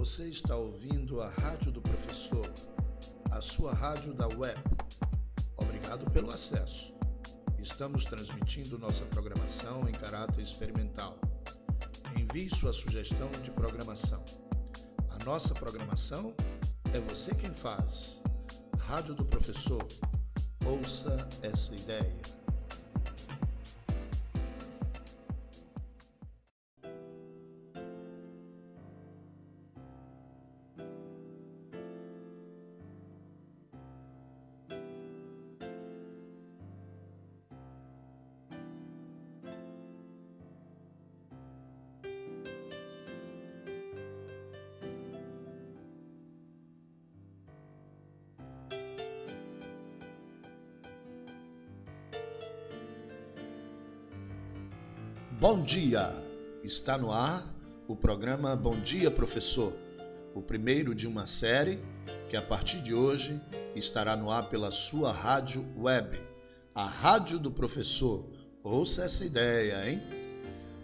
Você está ouvindo a Rádio do Professor, a sua rádio da web. Obrigado pelo acesso. Estamos transmitindo nossa programação em caráter experimental. Envie sua sugestão de programação. A nossa programação é você quem faz. Rádio do Professor, ouça essa ideia. Bom dia! Está no ar o programa Bom Dia Professor, o primeiro de uma série que a partir de hoje estará no ar pela sua rádio web, a Rádio do Professor. Ouça essa ideia, hein?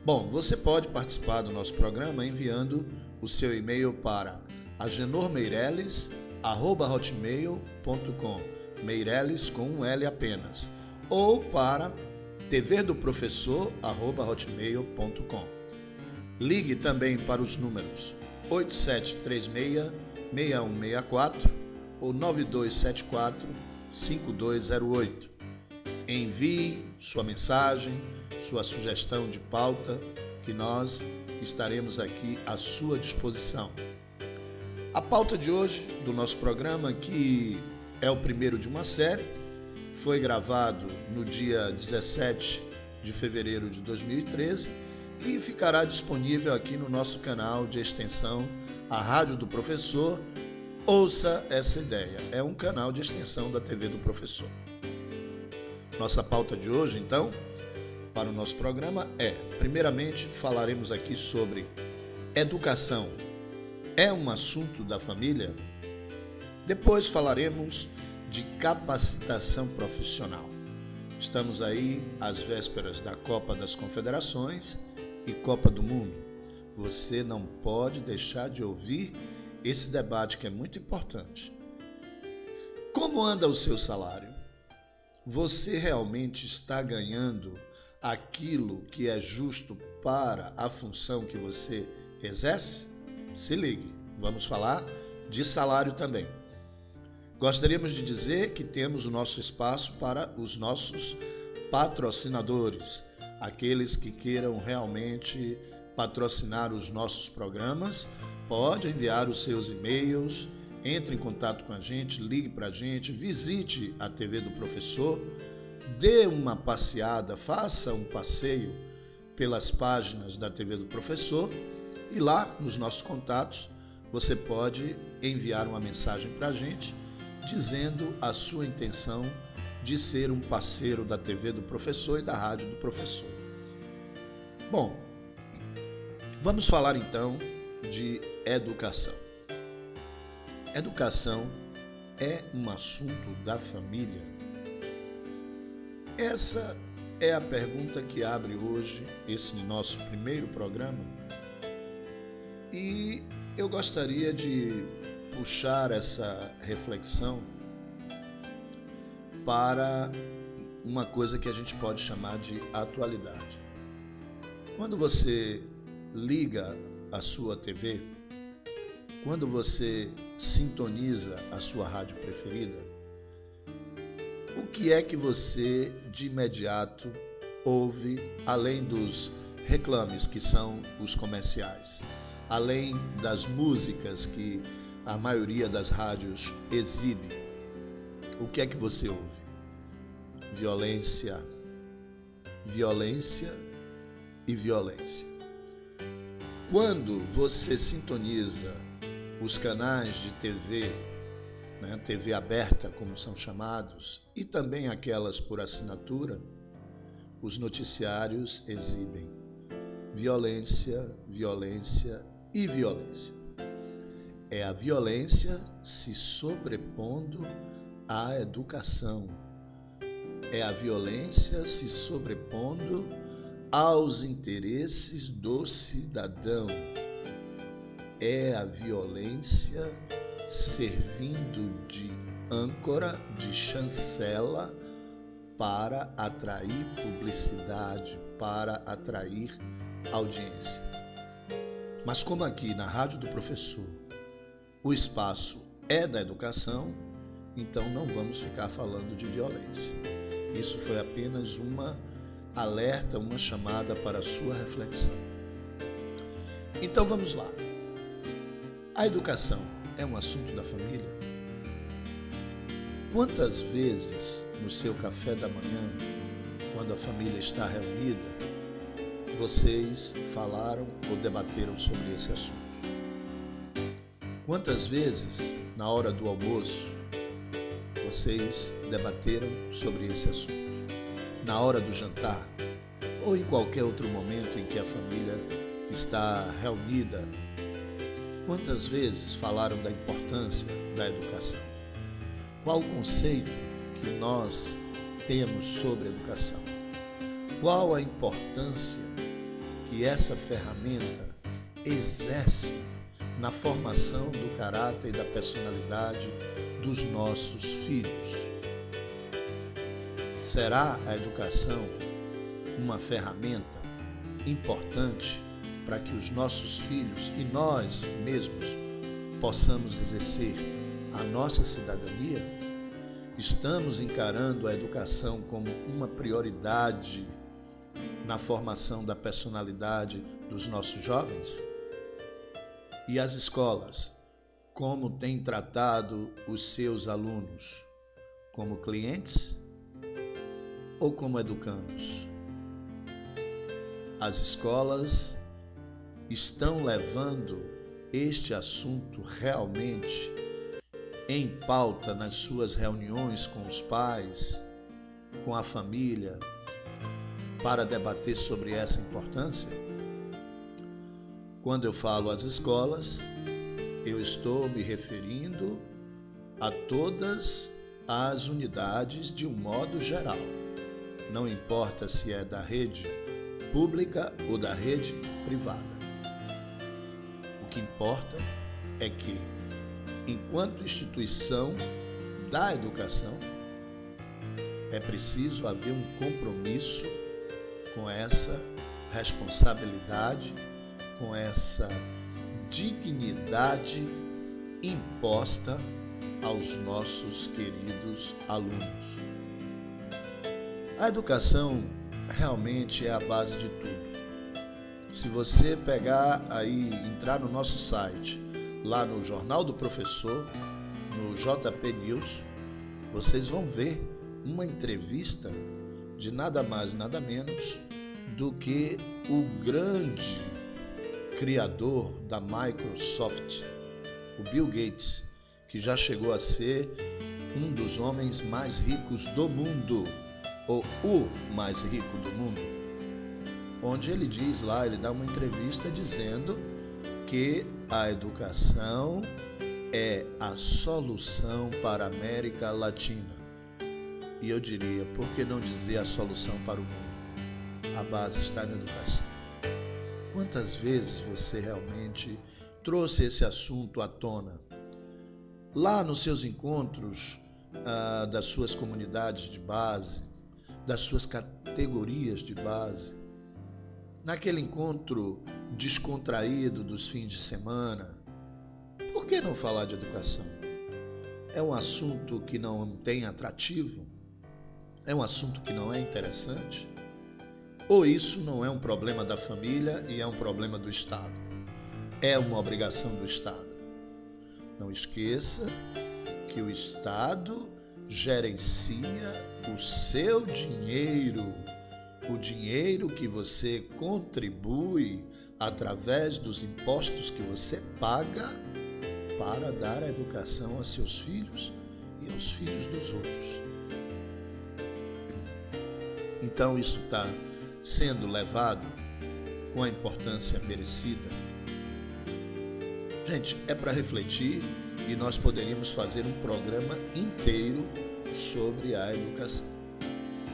Bom, você pode participar do nosso programa enviando o seu e-mail para agenormeireles@hotmail.com, Meireles com um L apenas, ou para tvdoprofessor@hotmail.com. Ligue também para os números 8736-6164 ou 9274-5208. Envie sua mensagem, sua sugestão de pauta, que nós estaremos aqui à sua disposição. A pauta de hoje do nosso programa, que é o primeiro de uma série, foi gravado no dia 17 de fevereiro de 2013 e ficará disponível aqui no nosso canal de extensão, a Rádio do Professor. Ouça essa ideia. É um canal de extensão da TV do Professor. Nossa pauta de hoje, então, para o nosso programa primeiramente, falaremos aqui sobre educação. É um assunto da família? Depois falaremos de capacitação profissional. Estamos aí às vésperas da Copa das Confederações e Copa do Mundo. Você não pode deixar de ouvir esse debate que é muito importante. Como anda o seu salário? Você realmente está ganhando aquilo que é justo para a função que você exerce? Se ligue, vamos falar de salário também. Gostaríamos de dizer que temos o nosso espaço para os nossos patrocinadores, aqueles que queiram realmente patrocinar os nossos programas. Pode enviar os seus e-mails, entre em contato com a gente, ligue para a gente, visite a TV do Professor, dê uma passeada, faça um passeio pelas páginas da TV do Professor e lá nos nossos contatos você pode enviar uma mensagem para a gente dizendo a sua intenção de ser um parceiro da TV do Professor e da Rádio do Professor. Bom, vamos falar então de educação. Educação é um assunto da família? Essa é a pergunta que abre hoje esse nosso primeiro programa. E eu gostaria de puxar essa reflexão para uma coisa que a gente pode chamar de atualidade. Quando você liga a sua TV, quando você sintoniza a sua rádio preferida, o que é que você de imediato ouve, além dos reclames, que são os comerciais, além das músicas que a maioria das rádios exibe? O que é que você ouve? Violência, violência e violência. Quando você sintoniza os canais de TV, TV aberta, como são chamados, e também aquelas por assinatura, os noticiários exibem violência, violência e violência. É a violência se sobrepondo à educação. É a violência se sobrepondo aos interesses do cidadão. é a violência servindo de âncora, de chancela para atrair publicidade, para atrair audiência. Mas como aqui na Rádio do Professor o espaço é da educação, então não vamos ficar falando de violência. Isso foi apenas uma alerta, uma chamada para a sua reflexão. Então vamos lá. A educação é um assunto da família? Quantas vezes no seu café da manhã, quando a família está reunida, vocês falaram ou debateram sobre esse assunto? Quantas vezes, na hora do almoço, vocês debateram sobre esse assunto? Na hora do jantar ou em qualquer outro momento em que a família está reunida, quantas vezes falaram da importância da educação? Qual o conceito que nós temos sobre a educação? Qual a importância que essa ferramenta exerce na formação do caráter e da personalidade dos nossos filhos? Será a educação uma ferramenta importante para que os nossos filhos e nós mesmos possamos exercer a nossa cidadania? Estamos encarando a educação como uma prioridade na formação da personalidade dos nossos jovens? E as escolas, como têm tratado os seus alunos? Como clientes ou como educandos? As escolas estão levando este assunto realmente em pauta nas suas reuniões com os pais, com a família, para debater sobre essa importância? Quando eu falo às escolas, eu estou me referindo a todas as unidades de um modo geral. Não importa se é da rede pública ou da rede privada. O que importa é que, enquanto instituição da educação, é preciso haver um compromisso com essa responsabilidade, com essa dignidade imposta aos nossos queridos alunos. A educação realmente é a base de tudo. Se você pegar aí, entrar no nosso site, lá no Jornal do Professor, no JP News, vocês vão ver uma entrevista de nada mais, nada menos do que o grande criador da Microsoft, o Bill Gates, que já chegou a ser um dos homens mais ricos do mundo, ou o mais rico do mundo, onde ele diz lá, ele dá uma entrevista dizendo que a educação é a solução para a América Latina. E eu diria, por que não dizer a solução para o mundo? A base está na educação. Quantas vezes você realmente trouxe esse assunto à tona? Lá nos seus encontros das suas comunidades de base, das suas categorias de base, naquele encontro descontraído dos fins de semana, por que não falar de educação? É um assunto que não tem atrativo? É um assunto que não é interessante? Ou isso não é um problema da família e é um problema do Estado? É uma obrigação do Estado. Não esqueça que o Estado gerencia o seu dinheiro, o dinheiro que você contribui através dos impostos que você paga para dar a educação a seus filhos e aos filhos dos outros. Então isso está sendo levado com a importância merecida? Gente, é para refletir e nós poderíamos fazer um programa inteiro sobre a educação.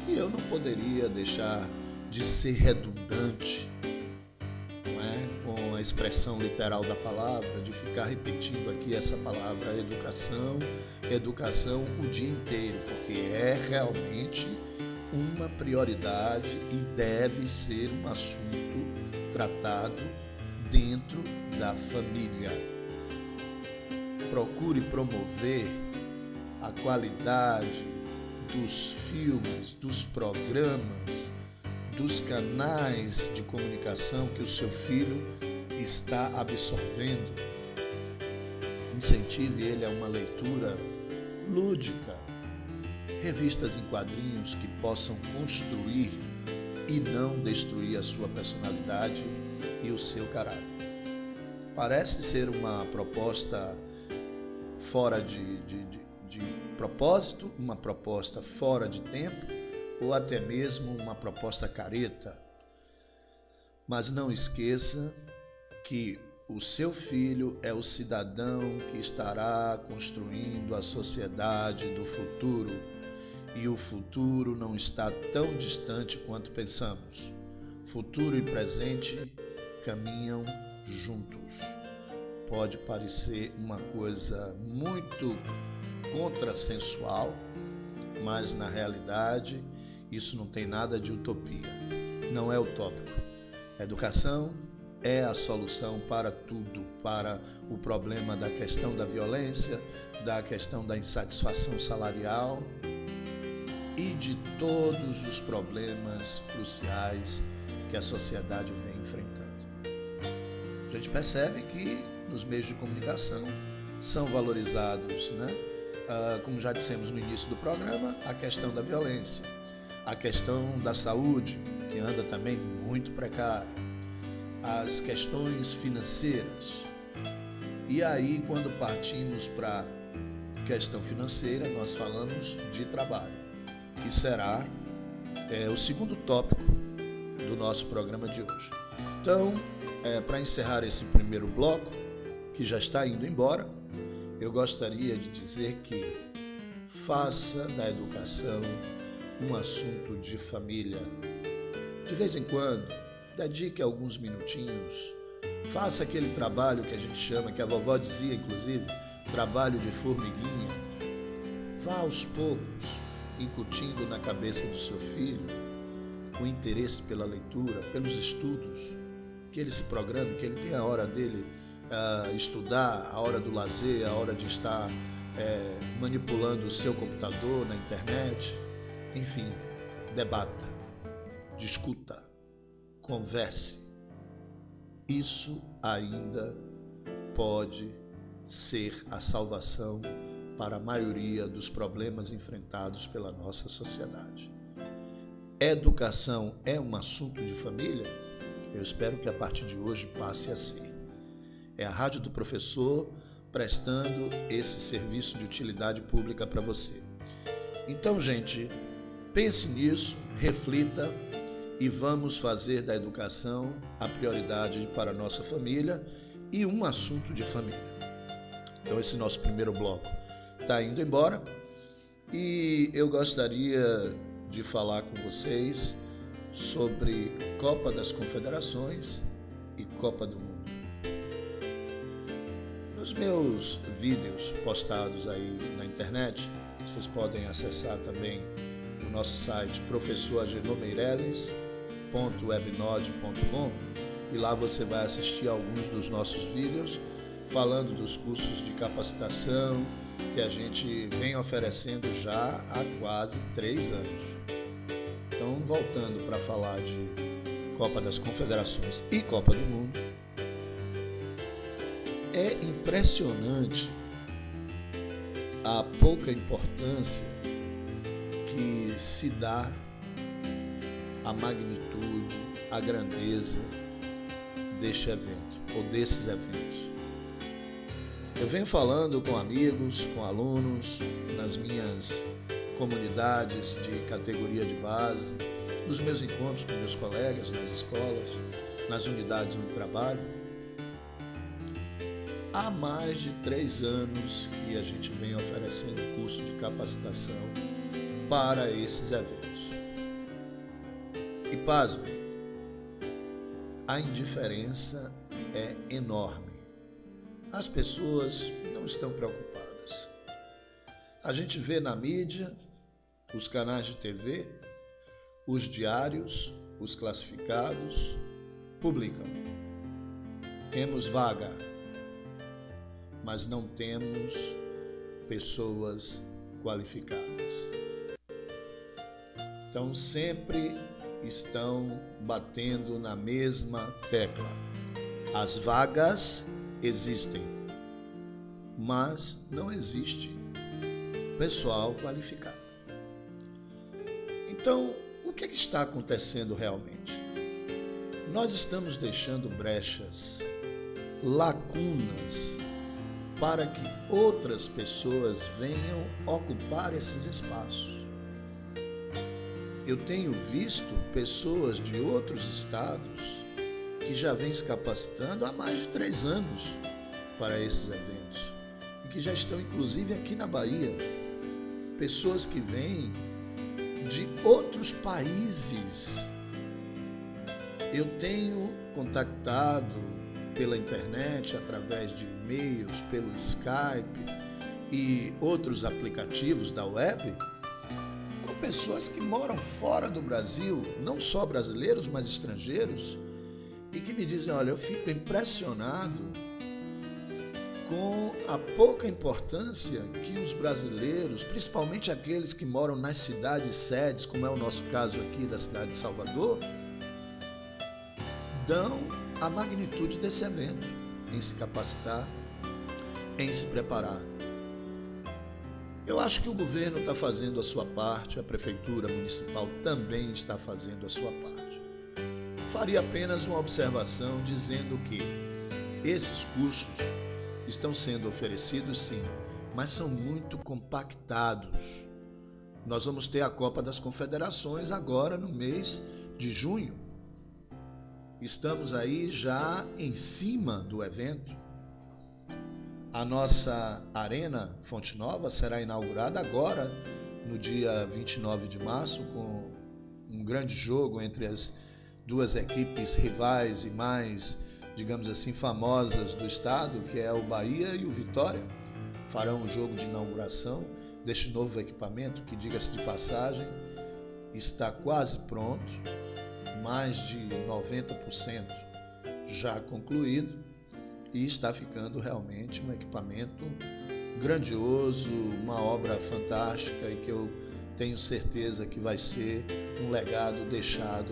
E eu não poderia deixar de ser redundante, não é? Com a expressão literal da palavra, de ficar repetindo aqui essa palavra educação o dia inteiro, porque é realmente uma prioridade e deve ser um assunto tratado dentro da família. Procure promover a qualidade dos filmes, dos programas, dos canais de comunicação que o seu filho está absorvendo. Incentive ele a uma leitura lúdica, revistas em quadrinhos que possam construir e não destruir a sua personalidade e o seu caráter. Parece ser uma proposta fora de propósito, uma proposta fora de tempo, ou até mesmo uma proposta careta. Mas não esqueça que o seu filho é o cidadão que estará construindo a sociedade do futuro, e o futuro não está tão distante quanto pensamos. Futuro e presente caminham juntos. Pode parecer uma coisa muito contrassensual, mas na realidade isso não tem nada de utopia, não é utópico. A educação é a solução para tudo, para o problema da questão da violência, da questão da insatisfação salarial e de todos os problemas cruciais que a sociedade vem enfrentando. A gente percebe que nos meios de comunicação são valorizados, como já dissemos no início do programa, a questão da violência, a questão da saúde, que anda também muito precária, as questões financeiras. E aí, quando partimos para a questão financeira, nós falamos de trabalho, que será o segundo tópico do nosso programa de hoje. Então, para encerrar esse primeiro bloco, que já está indo embora, eu gostaria de dizer que faça da educação um assunto de família. De vez em quando, dedique alguns minutinhos, faça aquele trabalho que a gente chama, que a vovó dizia inclusive, trabalho de formiguinha. Vá aos poucos, incutindo na cabeça do seu filho o interesse pela leitura, pelos estudos, que ele se programe, que ele tenha a hora dele estudar, a hora do lazer, a hora de estar manipulando o seu computador na internet. Enfim, debata, discuta, converse. Isso ainda pode ser a salvação para a maioria dos problemas enfrentados pela nossa sociedade. Educação é um assunto de família? Eu espero que a partir de hoje passe a ser. É a Rádio do Professor prestando esse serviço de utilidade pública para você. Então, gente, pense nisso, reflita e vamos fazer da educação a prioridade para a nossa família e um assunto de família. Então, esse nosso primeiro bloco está indo embora e eu gostaria de falar com vocês sobre Copa das Confederações e Copa do Mundo. Nos meus vídeos postados aí na internet, vocês podem acessar também o nosso site professoragenomeireles.webnode.com e lá você vai assistir alguns dos nossos vídeos falando dos cursos de capacitação que a gente vem oferecendo já há quase 3 anos. Então, voltando para falar de Copa das Confederações e Copa do Mundo, é impressionante a pouca importância que se dá à magnitude, à grandeza deste evento, ou desses eventos. Eu venho falando com amigos, com alunos, nas minhas comunidades de categoria de base, nos meus encontros com meus colegas nas escolas, nas unidades onde trabalho. Há mais de 3 anos que a gente vem oferecendo curso de capacitação para esses eventos. E pasmem, a indiferença é enorme. As pessoas não estão preocupadas. A gente vê na mídia, os canais de TV, os diários, os classificados, publicam. Temos vaga, mas não temos pessoas qualificadas. Então sempre estão batendo na mesma tecla. As vagas existem, mas não existe pessoal qualificado. Então, o que está acontecendo realmente? Nós estamos deixando brechas, lacunas, para que outras pessoas venham ocupar esses espaços. Eu tenho visto pessoas de outros estados que já vêm se capacitando há mais de 3 anos para esses eventos e que já estão inclusive aqui na Bahia. Pessoas que vêm de outros países. Eu tenho contactado pela internet, através de e-mails, pelo Skype e outros aplicativos da web, com pessoas que moram fora do Brasil, não só brasileiros, mas estrangeiros, e que me dizem, olha, eu fico impressionado com a pouca importância que os brasileiros, principalmente aqueles que moram nas cidades sedes, como é o nosso caso aqui da cidade de Salvador, dão a magnitude desse evento, em se capacitar, em se preparar. Eu acho que o governo está fazendo a sua parte, a prefeitura municipal também está fazendo a sua parte. Faria apenas uma observação dizendo que esses cursos estão sendo oferecidos sim, mas são muito compactados. Nós vamos ter a Copa das Confederações agora no mês de junho. Estamos aí já em cima do evento. A nossa Arena Fonte Nova será inaugurada agora, no dia 29 de março, com um grande jogo entre as duas equipes rivais e mais, digamos assim, famosas do estado, que é o Bahia e o Vitória. Farão o jogo de inauguração deste novo equipamento, que, diga-se de passagem, está quase pronto, mais de 90% já concluído, e está ficando realmente um equipamento grandioso, uma obra fantástica e que eu tenho certeza que vai ser um legado deixado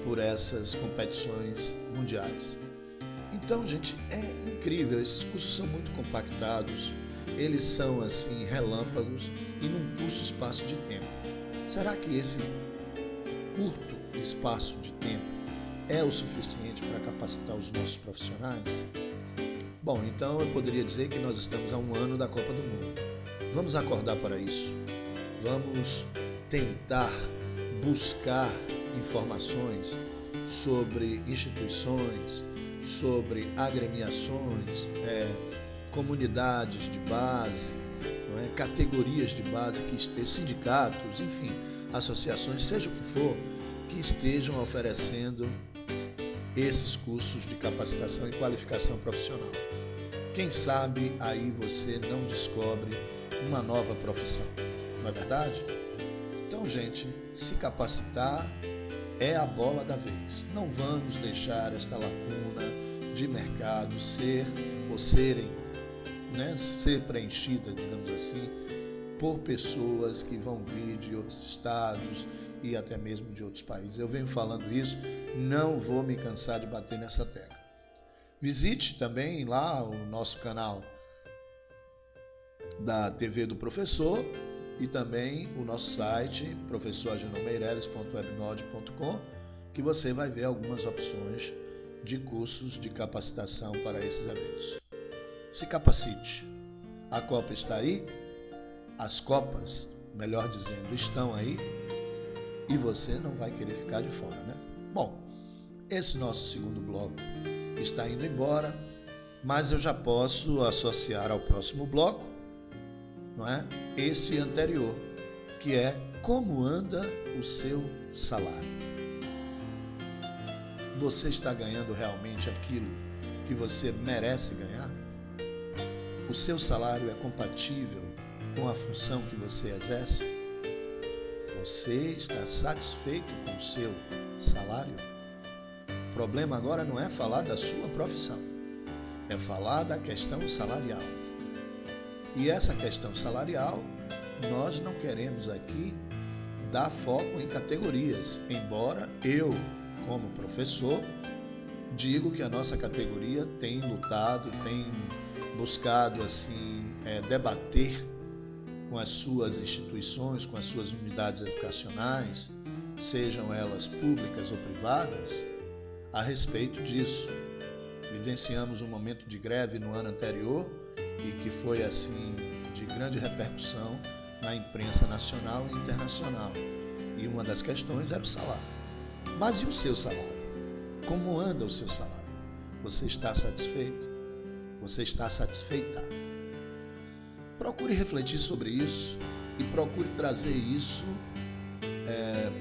por essas competições mundiais. Então, gente, é incrível, esses cursos são muito compactados, eles são assim relâmpagos e num curto espaço de tempo. Será que esse curto espaço de tempo é o suficiente para capacitar os nossos profissionais? Bom, então eu poderia dizer que nós estamos a 1 ano da Copa do Mundo. Vamos acordar para isso. Vamos tentar buscar informações sobre instituições, sobre agremiações, comunidades de base, não é? Categorias de base que estejam, sindicatos, enfim, associações, seja o que for, que estejam oferecendo esses cursos de capacitação e qualificação profissional. Quem sabe aí você não descobre uma nova profissão, não é verdade? Então, gente, se capacitar é a bola da vez. Não vamos deixar esta lacuna de mercado ser preenchida, digamos assim, por pessoas que vão vir de outros estados e até mesmo de outros países. Eu venho falando isso, não vou me cansar de bater nessa tecla. Visite também lá o nosso canal da TV do Professor e também o nosso site, professoragenomeireles.webnode.com, que você vai ver algumas opções de cursos de capacitação para esses eventos. Se capacite. A Copa está aí, as Copas, melhor dizendo, estão aí e você não vai querer ficar de fora, né? Bom, esse nosso segundo bloco está indo embora, mas eu já posso associar ao próximo bloco, não é? Esse anterior, que é como anda o seu salário. Você está ganhando realmente aquilo que você merece ganhar? O seu salário é compatível com a função que você exerce? Você está satisfeito com o seu salário? O problema agora não é falar da sua profissão, é falar da questão salarial. E essa questão salarial, nós não queremos aqui dar foco em categorias, embora eu, como professor, digo que a nossa categoria tem lutado, tem buscado assim debater com as suas instituições, com as suas unidades educacionais, sejam elas públicas ou privadas, a respeito disso. Vivenciamos um momento de greve no ano anterior e que foi assim de grande repercussão na imprensa nacional e internacional. E uma das questões era o salário. Mas e o seu salário? Como anda o seu salário? Você está satisfeito? Você está satisfeita? Procure refletir sobre isso e procure trazer isso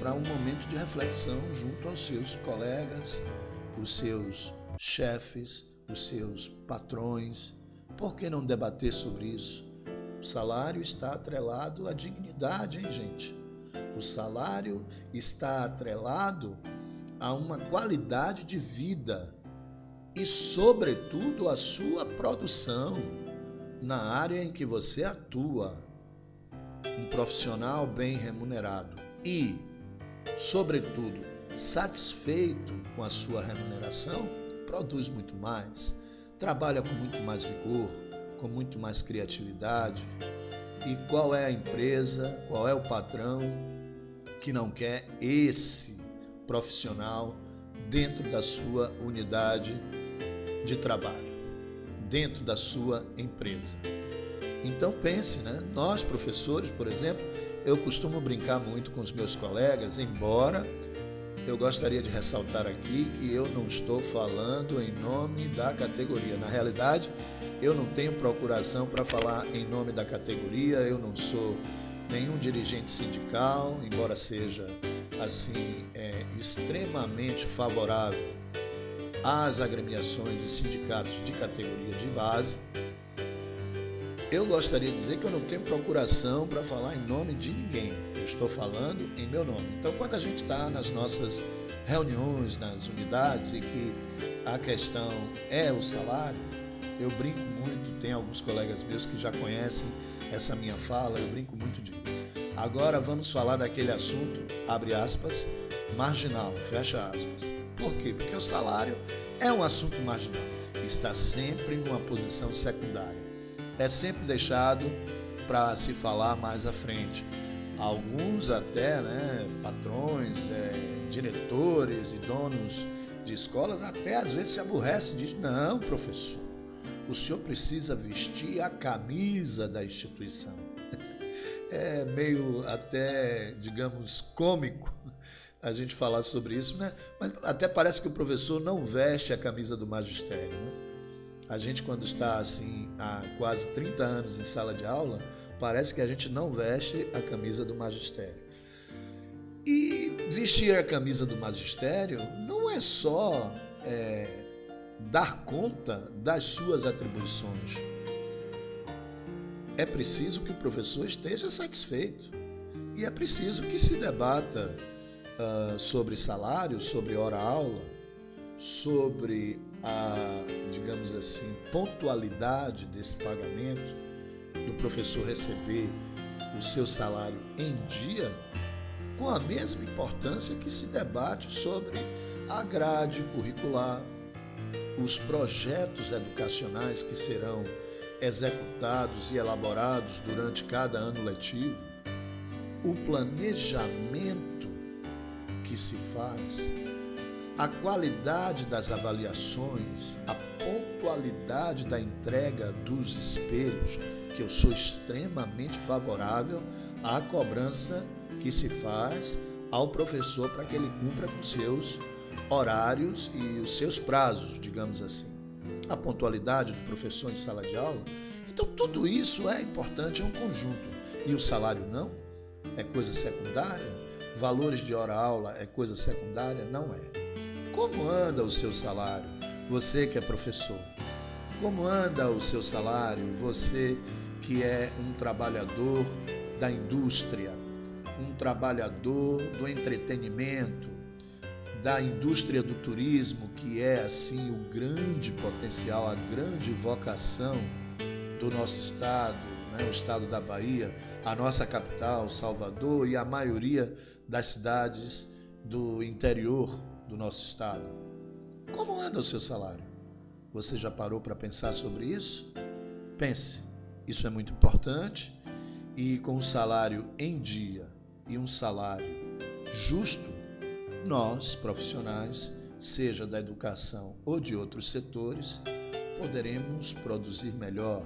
para um momento de reflexão junto aos seus colegas, os seus chefes, os seus patrões. Por que não debater sobre isso? O salário está atrelado à dignidade, hein, gente? O salário está atrelado a uma qualidade de vida e, sobretudo, a sua produção na área em que você atua. Um profissional bem remunerado e, sobretudo, satisfeito com a sua remuneração, produz muito mais, trabalha com muito mais vigor, com muito mais criatividade. E qual é a empresa, qual é o patrão que não quer esse profissional dentro da sua unidade de trabalho, dentro da sua empresa? Então pense, né? Nós, professores, por exemplo, eu costumo brincar muito com os meus colegas, embora eu gostaria de ressaltar aqui que eu não estou falando em nome da categoria. Na realidade, eu não tenho procuração para falar em nome da categoria, eu não sou nenhum dirigente sindical, embora seja assim extremamente favorável às agremiações e sindicatos de categoria de base. Eu gostaria de dizer que eu não tenho procuração para falar em nome de ninguém, eu estou falando em meu nome. Então, quando a gente está nas nossas reuniões, nas unidades, e que a questão é o salário, eu brinco muito, tem alguns colegas meus que já conhecem essa minha fala, eu brinco muito de agora vamos falar daquele assunto, abre aspas, marginal, fecha aspas. Por quê? Porque o salário é um assunto marginal, está sempre numa posição secundária. É sempre deixado para se falar mais à frente. Alguns até, patrões, diretores e donos de escolas até às vezes se aborrecem e dizem: não, professor, o senhor precisa vestir a camisa da instituição. É meio até, digamos, cômico a gente falar sobre isso, né? Mas até parece que o professor não veste a camisa do magistério, né? A gente, quando está assim há quase 30 anos em sala de aula, parece que a gente não veste a camisa do magistério. E vestir a camisa do magistério não é só dar conta das suas atribuições. É preciso que o professor esteja satisfeito. E é preciso que se debata sobre salário, sobre hora-aula, sobre a, digamos assim, pontualidade desse pagamento, do professor receber o seu salário em dia, com a mesma importância que se debate sobre a grade curricular, os projetos educacionais que serão executados e elaborados durante cada ano letivo, o planejamento que se faz, a qualidade das avaliações, a pontualidade da entrega dos espelhos, que eu sou extremamente favorável à cobrança que se faz ao professor para que ele cumpra com seus horários e os seus prazos, digamos assim. A pontualidade do professor em sala de aula. Então, tudo isso é importante, é um conjunto. E o salário não? É coisa secundária? Valores de hora-aula é coisa secundária? Não é. Como anda o seu salário? Você que é professor, como anda o seu salário? Você que é um trabalhador da indústria, um trabalhador do entretenimento, da indústria do turismo, que é assim o grande potencial, a grande vocação do nosso estado, o estado da Bahia, a nossa capital, Salvador, e a maioria das cidades do interior do nosso estado. Como anda o seu salário? Você já parou para pensar sobre isso? Pense, isso é muito importante, e com um salário em dia e um salário justo, nós, profissionais, seja da educação ou de outros setores, poderemos produzir melhor,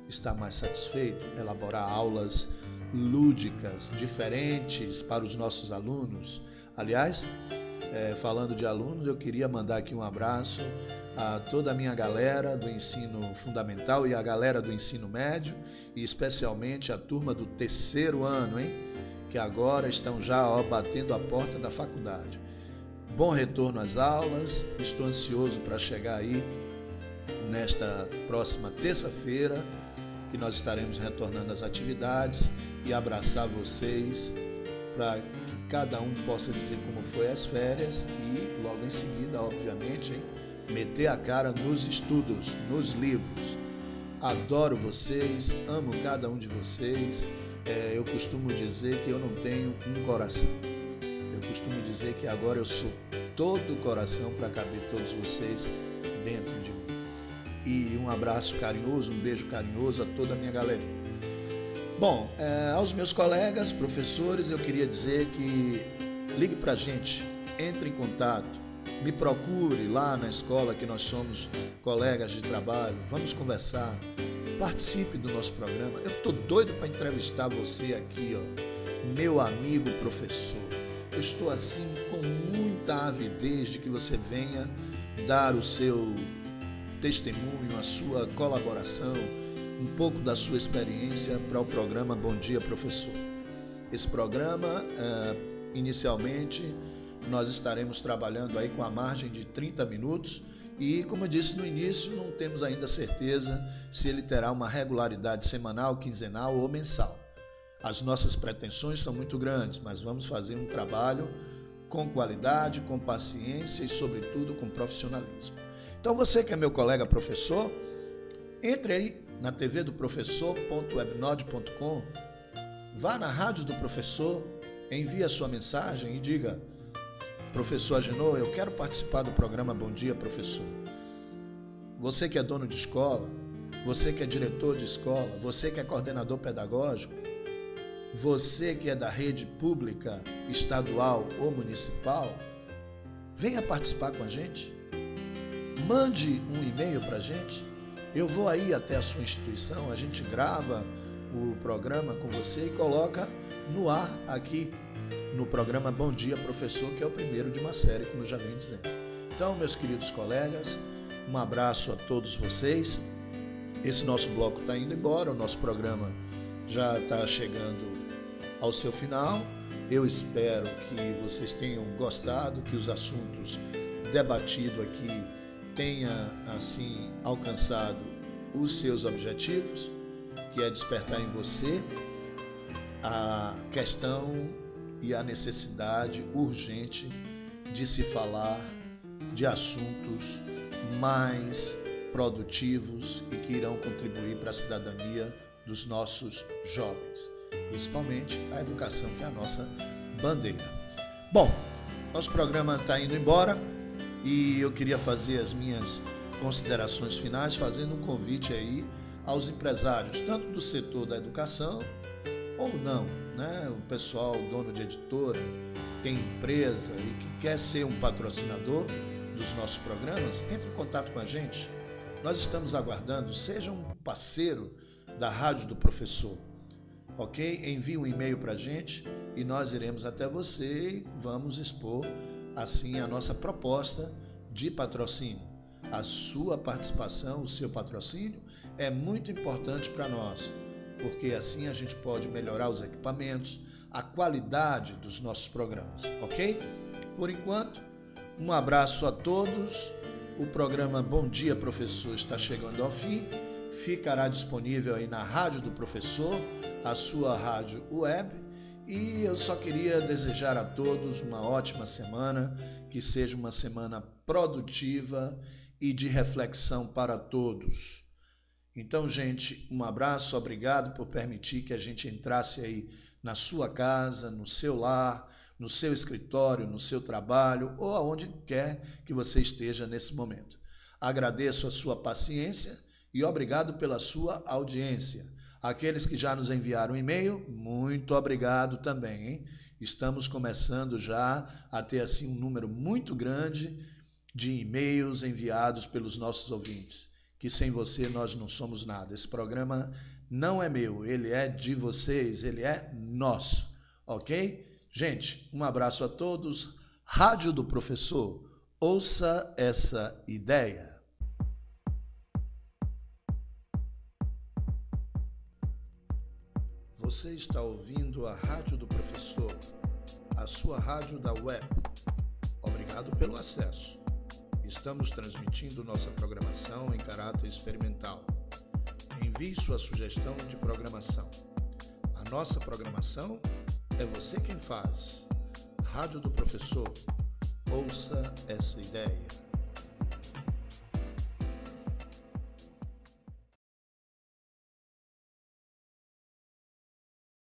estar mais satisfeito, elaborar aulas lúdicas, diferentes para os nossos alunos. Aliás, falando de alunos, eu queria mandar aqui um abraço a toda a minha galera do ensino fundamental e a galera do ensino médio, e especialmente a turma do terceiro ano, que agora estão já batendo a porta da faculdade. Bom retorno às aulas, estou ansioso para chegar aí nesta próxima terça-feira, que nós estaremos retornando às atividades, e abraçar vocês para que cada um possa dizer como foi as férias e logo em seguida, obviamente, meter a cara nos estudos, nos livros. Adoro vocês, amo cada um de vocês. Eu costumo dizer que eu não tenho um coração. Eu costumo dizer que agora eu sou todo o coração para caber todos vocês dentro de mim. E um abraço carinhoso, um beijo carinhoso a toda a minha galera. Bom, aos meus colegas, professores, eu queria dizer que ligue para a gente, entre em contato, me procure lá na escola, que nós somos colegas de trabalho, vamos conversar, participe do nosso programa. Eu estou doido para entrevistar você aqui, meu amigo professor. Eu estou assim com muita avidez de que você venha dar o seu testemunho, a sua colaboração, um pouco da sua experiência para o programa Bom Dia Professor. Esse programa, inicialmente, nós estaremos trabalhando aí com a margem de 30 minutos e, como eu disse no início, não temos ainda certeza se ele terá uma regularidade semanal, quinzenal ou mensal. As nossas pretensões são muito grandes, mas vamos fazer um trabalho com qualidade, com paciência e, sobretudo, com profissionalismo. Então, você que é meu colega professor, entre aí na tvdoprofessor.webnode.com, vá na rádio do professor, envie a sua mensagem e diga: professor Agenor, eu quero participar do programa Bom Dia Professor. Você que é dono de escola, você que é diretor de escola, você que é coordenador pedagógico, você que é da rede pública, estadual ou municipal, venha participar com a gente. Mande um e-mail para a gente. Eu vou aí até a sua instituição, a gente grava o programa com você e coloca no ar aqui no programa Bom Dia Professor, que é o primeiro de uma série, como eu já venho dizendo. Então, meus queridos colegas, um abraço a todos vocês. Esse nosso bloco está indo embora, o nosso programa já está chegando ao seu final. Eu espero que vocês tenham gostado, que os assuntos debatidos aqui tenha assim alcançado os seus objetivos, que é despertar em você a questão e a necessidade urgente de se falar de assuntos mais produtivos e que irão contribuir para a cidadania dos nossos jovens, principalmente a educação, que é a nossa bandeira. Bom, nosso programa está indo embora. E eu queria fazer as minhas considerações finais, fazendo um convite aí aos empresários, tanto do setor da educação ou não, o pessoal, dono de editora, tem empresa e que quer ser um patrocinador dos nossos programas, entre em contato com a gente. Nós estamos aguardando, seja um parceiro da Rádio do Professor, ok? Envie um e-mail para a gente e nós iremos até você e vamos expor assim a nossa proposta de patrocínio. A sua participação, o seu patrocínio é muito importante para nós, porque assim a gente pode melhorar os equipamentos, a qualidade dos nossos programas, ok? Por enquanto, um abraço a todos, O programa Bom Dia Professor está chegando ao fim. Ficará disponível aí na Rádio do Professor, a sua rádio web. E eu só queria desejar a todos uma ótima semana, que seja uma semana produtiva e de reflexão para todos. Então, gente, um abraço, obrigado por permitir que a gente entrasse aí na sua casa, no seu lar, no seu escritório, no seu trabalho ou aonde quer que você esteja nesse momento. Agradeço a sua paciência e obrigado pela sua audiência. Aqueles que já nos enviaram e-mail, muito obrigado também, hein? Estamos começando já a ter assim um número muito grande de e-mails enviados pelos nossos ouvintes, que sem você nós não somos nada. Esse programa não é meu, ele é de vocês, ele é nosso, ok? Gente, um abraço a todos. Rádio do Professor, ouça essa ideia. Você está ouvindo a Rádio do Professor, a sua rádio da web. Obrigado pelo acesso. Estamos transmitindo nossa programação em caráter experimental. Envie sua sugestão de programação. A nossa programação é você quem faz. Rádio do Professor, ouça essa ideia.